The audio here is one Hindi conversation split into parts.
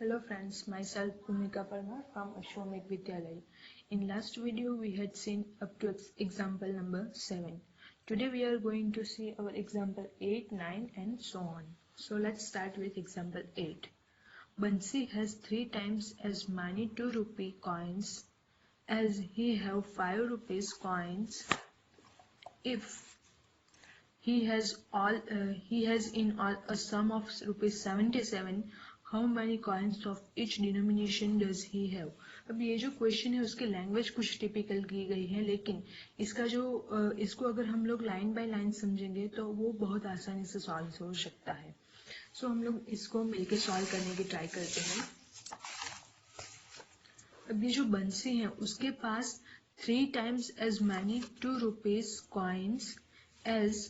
Hello friends, myself Bhumika Parmar from Ashwamedh Vidyalaya. In last video we had seen up to example number 7. Today we are going to see our example 8, 9 and so on. So let's start with example 8. Bansi has 3 times as many 2 rupee coins as he have 5 rupees coins. If he has in all a sum of rupees 77, how many coins of each denomination does he have? अब ये जो क्वेश्चन है उसकी लैंग्वेज कुछ टिपिकल की गई है, लेकिन इसका जो इसको अगर हम लोग लाइन बाय लाइन समझेंगे तो वो बहुत आसानी से सॉल्व हो सकता है. सो हम लोग इसको मिलके सॉल्व करने की ट्राई करते हैं. अब ये जो बंसी है उसके पास 3 times as many 2 rupees coins as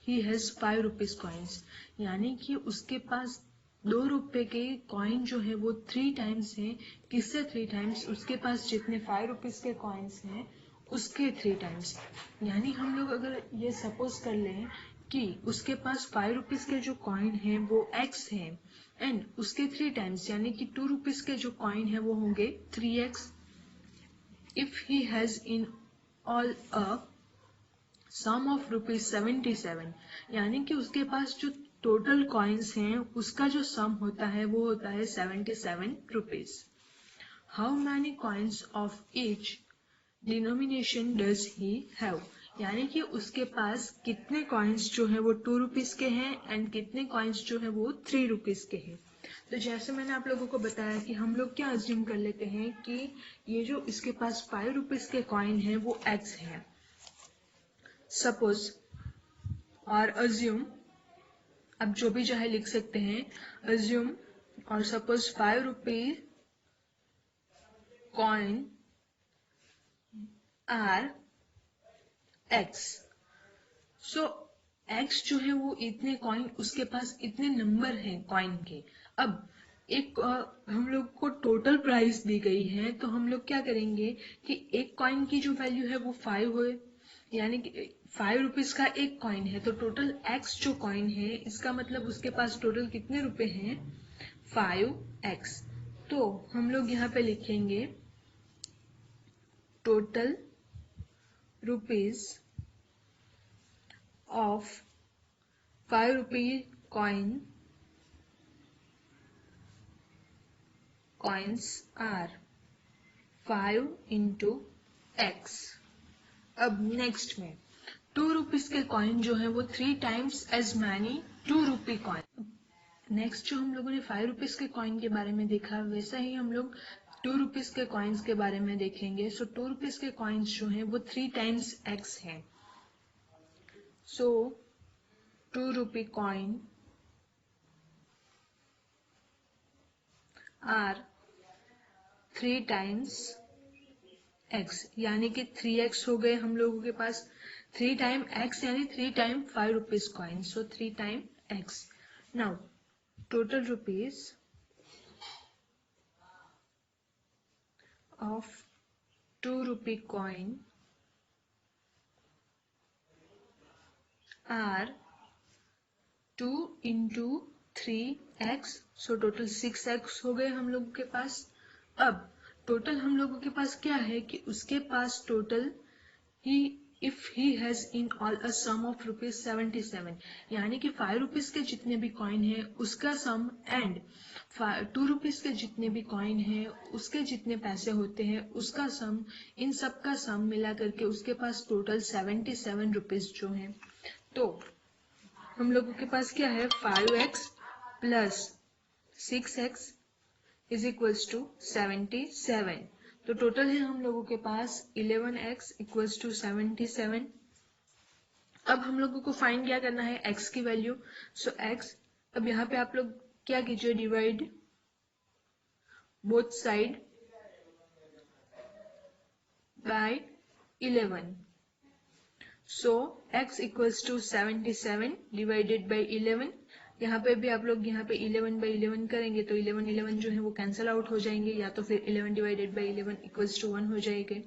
he has 5 rupees coins, यानी कि उसके पास 2 रुपए के कॉइन जो है वो 3 टाइम्स है. किससे 3 टाइम्स? उसके पास जितने 5 रुपीज के कॉइन्स हैं उसके 3 टाइम्स. यानी हम लोग अगर ये सपोज कर लें कि उसके पास 5 रुपीज के जो कॉइन है वो x है एंड उसके 3 टाइम्स यानी कि 2 रुपीज के जो कॉइन है वो होंगे 3x. If he has in all a sum of rupees 77, यानी कि उसके पास जो टोटल कॉइन्स हैं उसका जो सम होता है वो होता है 77 rupees. How many coins of each denomination does he have, यानी कि उसके पास कितने कॉइन्स जो है वो 2 रुपीज के हैं एंड कितने कॉइन्स जो है वो 3 रुपीज के हैं. तो जैसे मैंने आप लोगों को बताया कि हम लोग क्या अज्यूम कर लेते हैं कि ये जो इसके पास 5 रुपीज के कॉइन है वो x है. सपोज और अज्यूम, अब जो भी चाहे लिख सकते हैं, अज्यूम और suppose 5 rupee coin are x. So x जो है वो इतने कॉइन, उसके पास इतने नंबर हैं कॉइन के. अब एक हम लोग को टोटल प्राइस दी गई है तो हम लोग क्या करेंगे कि एक कॉइन की जो वैल्यू है वो 5 हो, यानी कि 5 रुपीज का एक कॉइन है तो टोटल x जो कॉइन है इसका मतलब उसके पास टोटल कितने रुपए हैं 5x. तो हम लोग यहाँ पे लिखेंगे total rupees of 5 rupee coins are 5 into x. अब नेक्स्ट में 2 रुपीज के कॉइन जो है वो 3 times as many 2 rupee coin. Next जो हम लोगों ने 5 रुपीज के कॉइन के बारे में देखा वैसा ही हम लोग 2 रुपीज के कॉइन्स के बारे में देखेंगे. सो 2 रुपीज के कॉइन्स जो है वो 3 times x है. So 2 rupee coin are 3 times x, यानी कि 3x हो गए हम लोगों के पास. 3 टाइम x यानी 3 time 5 rupees coin, so 3 time x. Now total rupees of 2 rupee coin are 2 into 3x, so total 6x हो गए हम लोगों के पास. अब टोटल हम लोगों के पास क्या है कि उसके पास टोटल ही if he has in all a sum of rupees 77, यानी कि 5 रुपीज के जितने भी कॉइन है उसका सम एंड 2 रुपीज के जितने भी कॉइन है उसके जितने पैसे होते हैं उसका सम, इन सब का सम मिला करके उसके पास टोटल 77 रुपीज जो है. तो हम लोगों के पास क्या है 5x plus 6x is equals to 77. तो टोटल है हम लोगों के पास 11x इक्वल्स टू 77. अब हम लोगों को फाइंड क्या करना है x की वैल्यू. सो x, अब यहाँ पे आप लोग क्या कीजिए, divide both side by 11. So x equals to 77 divided by 11. यहाँ पे भी आप लोग यहाँ पे 11 by 11 करेंगे तो 11 जो है वो कैंसिल आउट हो जाएंगे, या तो फिर 11 डिवाइडेड बाई 11 इक्वल्स टू 1 हो जाएंगे.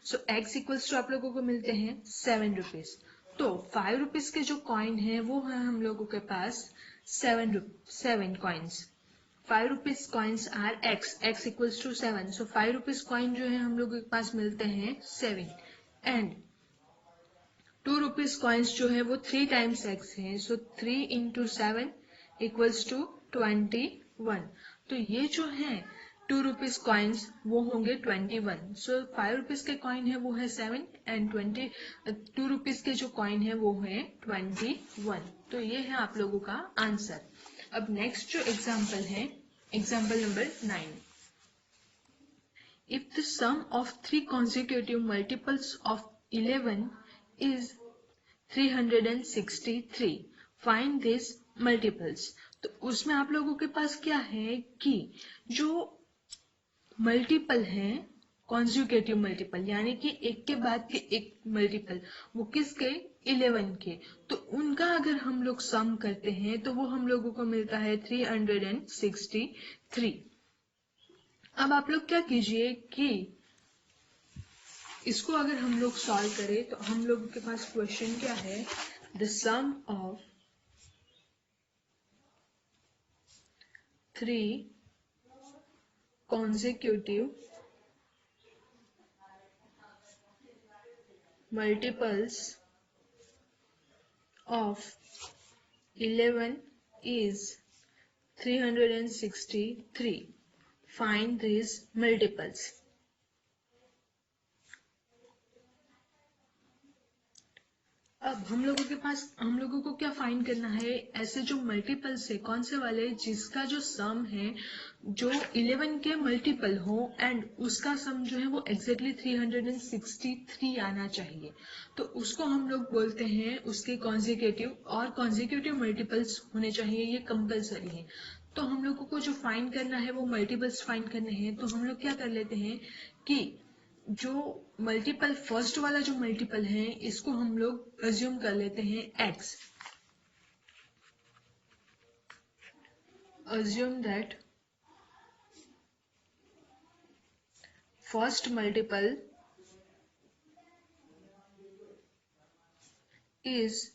सो x इक्वल्स टू आप लोगों को मिलते हैं 7 रुपीज. तो 5 रुपीज के जो कॉइन है वो है हम लोगों के पास 7 coins. 5 rupees coins are x, x equals to 7, so 5 rupees coin जो है हम लोगों के पास मिलते हैं 7, एंड 2 रुपीज कॉइन्स जो है वो 3 टाइम्स एक्स है, सो 3 इंटू 7 इक्वल्स टू 21। तो ये जो है 2 रुपीज कॉइन्स वो होंगे 21, सो 5 रुपीज के कॉइन है वो है 7 एंड 2 रुपीज के जो कॉइन है वो है 21। तो ये है आप लोगों का आंसर। अब नेक्स्ट जो एग्जाम्पल है, example number 9। If the sum of 3 consecutive multiples of 11 is 363, find these multiples। तो उसमें आप लोगों के पास क्या है कि जो मल्टीपल है कॉन्जिक्यूटिव मल्टीपल, यानी कि एक के बाद के एक मल्टीपल, वो किसके 11 के, तो उनका अगर हम लोग सम करते हैं तो वो हम लोगों को मिलता है 363। अब आप लोग क्या कीजिए कि इसको अगर हम लोग सॉल्व करें तो हम लोगों के पास क्वेश्चन क्या है, the sum of 3 consecutive multiples of 11 is 363, find these multiples। अब हम लोगों को क्या फाइंड करना है, ऐसे जो मल्टीपल्स है कौन से वाले जिसका जो सम है जो 11 के मल्टीपल हो एंड उसका सम जो है वो एग्जैक्टली 363 आना चाहिए, तो उसको हम लोग बोलते हैं उसके कॉन्जिक्यूटिव, और कॉन्जिक्यूटिव मल्टीपल्स होने चाहिए, ये कंपलसरी है। तो हम लोगों को जो फाइंड करना है वो मल्टीपल्स फाइंड करने हैं, तो हम लोग क्या कर लेते हैं कि जो मल्टीपल फर्स्ट वाला जो मल्टीपल है इसको हम लोग अज्यूम कर लेते हैं x, assume that first multiple is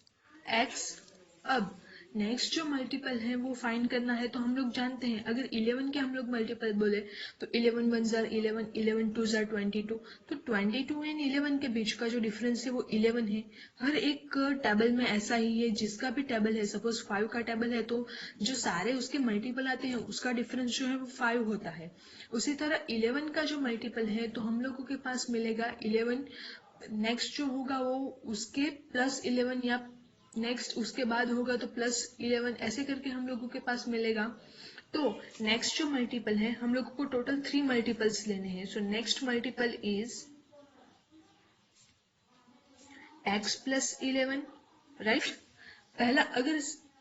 x। अब नेक्स्ट जो मल्टीपल है वो फाइंड करना है, तो हम लोग जानते हैं अगर 11 के हम लोग मल्टीपल बोले तो 11 1 जार 11, 11 2 जार 22, तो 22 एंड 11 के बीच का जो डिफरेंस है वो 11 है। हर एक टेबल में ऐसा ही है, जिसका भी टेबल है, सपोज 5 का टेबल है तो जो सारे उसके मल्टीपल आते हैं उसका डिफरेंस जो है वो 5 होता है। उसी तरह 11 का जो मल्टीपल है तो हम लोगों के पास मिलेगा 11, नेक्स्ट जो होगा वो उसके प्लस 11, या नेक्स्ट उसके बाद होगा तो प्लस 11, ऐसे करके हम लोगों के पास मिलेगा। तो नेक्स्ट जो मल्टीपल है हम लोगों को टोटल 3 मल्टीपल्स लेने हैं, so next multiple is x plus 11, right.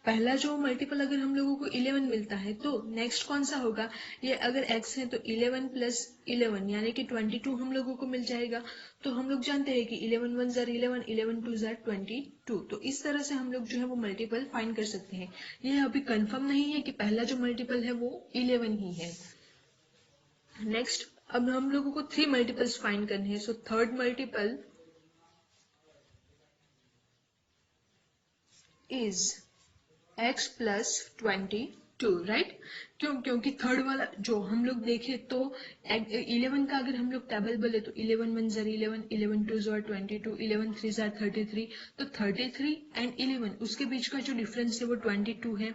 पहला जो मल्टीपल अगर हम लोगों को 11 मिलता है तो नेक्स्ट कौन सा होगा, ये अगर x है तो 11 प्लस 11 यानी कि 22 हम लोगों को मिल जाएगा। तो हम लोग जानते हैं कि 11 1 जार 11, 11 2 जार 22, तो इस तरह से हम लोग जो है वो मल्टीपल फाइंड कर सकते हैं। ये अभी कंफर्म नहीं है कि पहला जो मल्टीपल है वो 11 ही है। नेक्स्ट अब हम लोगों को 3 मल्टीपल्स फाइंड करने हैं, so third multiple is x plus 22, right. क्योंकि थर्ड वाला जो हम लोग देखे तो 11 का अगर हम लोग टेबल बोले तो 11 1 जार 11, 11 2 जार 22, 11 3 जार 33, तो 33 एंड 11 उसके बीच का जो डिफरेंस है वो 22 है।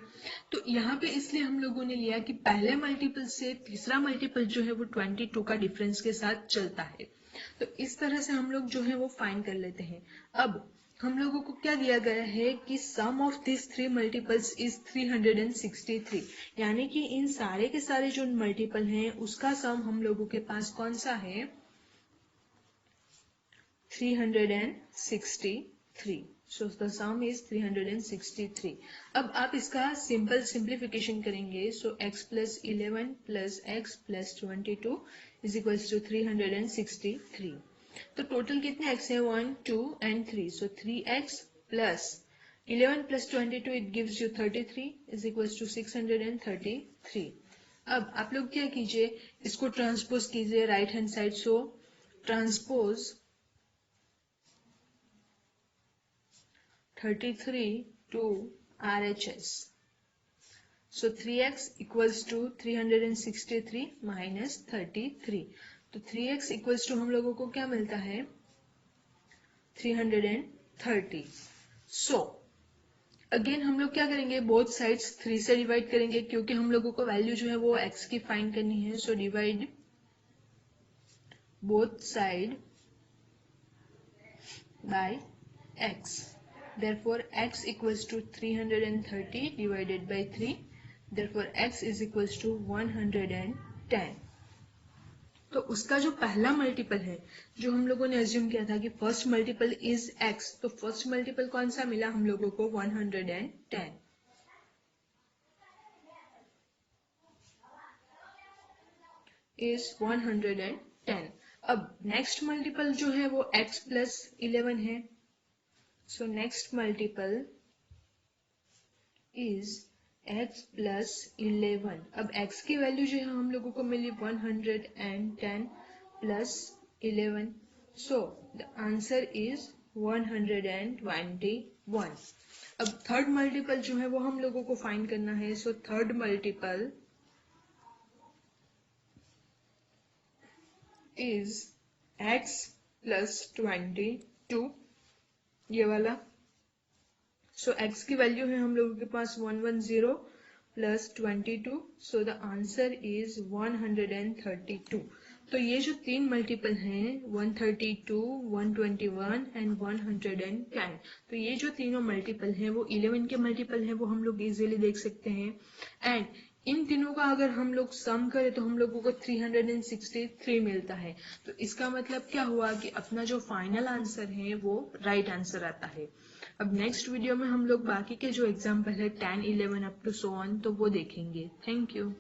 तो यहाँ पे इसलिए हम लोगों ने लिया कि पहले मल्टीपल से तीसरा मल्टीपल जो है वो 22 का डिफरेंस के साथ चलता है। तो इस तरह से हम लोग जो है वो फाइंड कर लेते हैं। अब हम लोगों को क्या दिया गया है कि सम ऑफ दिस 3 मल्टीपल्स इज 363, यानी कि इन सारे के सारे जो मल्टीपल हैं उसका सम हम लोगों के पास कौन सा है, 363। So the sum is 363। अब आप इसका सिंपल सिंप्लीफिकेशन करेंगे, so x plus 11 plus x plus 22 is equals to 363। तो टोटल कितने x है, 1 2 and 3, so 3x plus 11 plus 22 it gives you 33 is equals to 633। अब आप लोग क्या कीजिए, इसको ट्रांसपोज कीजिए right hand side, so transpose 33 to RHS, so 3x equals to 363 minus 33। तो 3x इक्वल्स टू हम लोगों को क्या मिलता है 330। सो अगेन हम लोग क्या करेंगे बोथ साइड्स 3 से डिवाइड करेंगे क्योंकि हम लोगों को वैल्यू जो है वो x की फाइंड करनी है। So divide both side bye x। Therefore x equals to 330 divided by 3. Therefore x is equals to 110. तो उसका जो पहला मल्टीपल है जो हम लोगों ने अज्यूम किया था कि फर्स्ट मल्टीपल इज x, तो फर्स्ट मल्टीपल कौन सा मिला हम लोगों को 110 इज 110। अब नेक्स्ट मल्टीपल जो है वो x प्लस 11 है। So next multiple is x plus 11। अब x की वैल्यू जो है हम लोगों को मिली 110 plus 11। So the answer is 121। अब थर्ड मल्टीपल जो है वो हम लोगों को फाइंड करना है। So third multiple is x plus 22, ये वाला। सो x की वैल्यू है हम लोगों के पास 110 plus 22। So the answer is 132। तो ये जो तीन मल्टीपल हैं 132, 121 एंड 110, तो ये जो तीनों मल्टीपल हैं वो 11 के मल्टीपल हैं, वो हम लोग इजीली देख सकते हैं। एंड इन तीनों का अगर हम लोग सम करें तो हम लोगों को 363 मिलता है। तो इसका मतलब क्या हुआ कि अपना जो फाइनल आंसर है वो राइट आंसर आता है। अब नेक्स्ट वीडियो में हम लोग बाकी के जो एग्जाम्पल है 10, 11 अप टू सो ऑन, तो वो देखेंगे। Thank you.